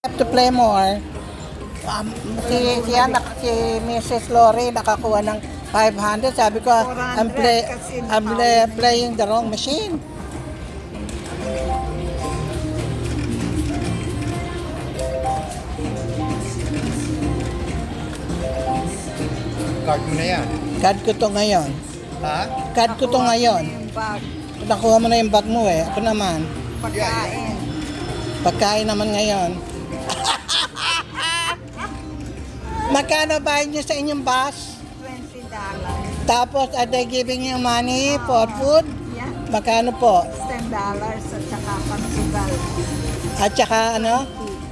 Have to play more. Si Mrs. Lori nakakuha ng 500. Sabi ko, I'm playing the wrong machine. Card mo na yan. Card ko to ngayon. Ha? Card ko to ngayon. Yung bag, Nakuha mo na yung bag mo eh. Ako naman. pagkain. Pagkain naman ngayon. Magkano bayad niyo sa inyong bus? $20. Tapos are they giving you money for food? Yeah, Magkano po? $10 at saka pangsugal. At saka ano?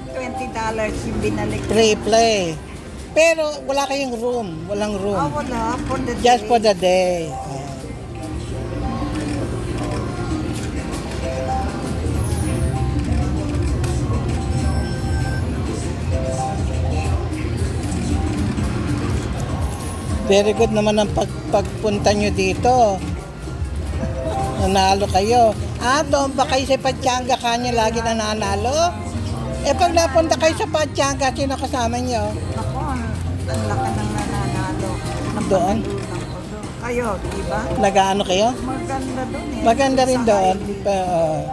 $20 yung binalik. Free play. Pero wala kayong room. Walang room. Wala. For the Just day. for the day. Oh. Very good naman ang pagpunta nyo dito. Nanalo kayo. Doon ba kayo sa Pachanga kanya lagi nananalo? Pag napunta kayo sa Pachanga, sino kasama nyo? Ako, ang laka ng nananalo. Doon? Napanalunan ko doon. Kayo, di ba? Nag-ano kayo? Maganda doon eh. Maganda rin Sa doon. highway.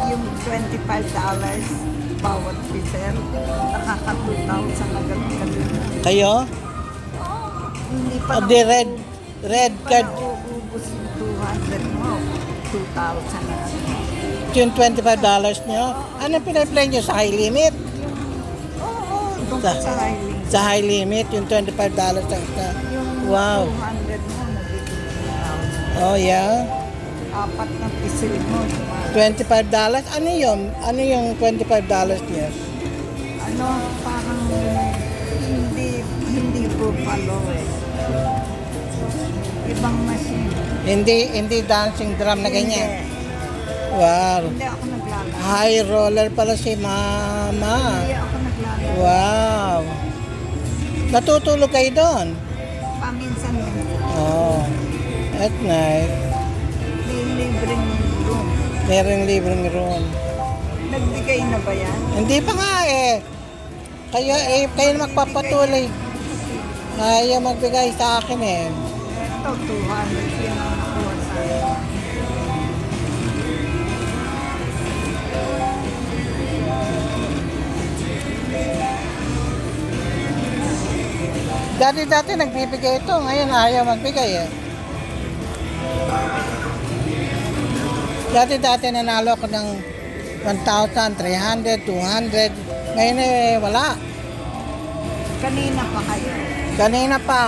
Yung $25 bawat piser, nakaka-2,000 na ganun. Kayo? Hindi pa The red card, Ubus yung 200 mo, 2,000 na. yung $25 nyo. Ano pinay-play nyo sa high limit? Oo, doon Sa- sa highway. Sa high limit, yung $25 sa isa. Yung Wow. 200 mo, nabibigyan Oh, yeah. apat na pisil mo. $25? Ano yun? Ano yung $25 niya? Ano, parang hindi buffalo eh. Ibang machine. Hindi dancing drum na ganyan. Hindi. Wow. Hindi ako naglalaro. High roller pala si Mama. Hindi ako naglalaro. Wow. Natutulog kayo doon? Paminsan-minsan. Oh. That's nice. Libreng room. Merong libreng room. Nagbigay na ba yan? Hindi pa nga eh. Kayo na magpapatuloy. Ayaw magbigay sa akin eh. Ito, 200 yan ang nakuha sa akin. Dati nagbibigay ito. Ngayon ayaw magbigay eh. Dati nanalo ako ng 1,000, 300, 200. Ngayon eh wala. Kanina pa kayo. Kanina pa.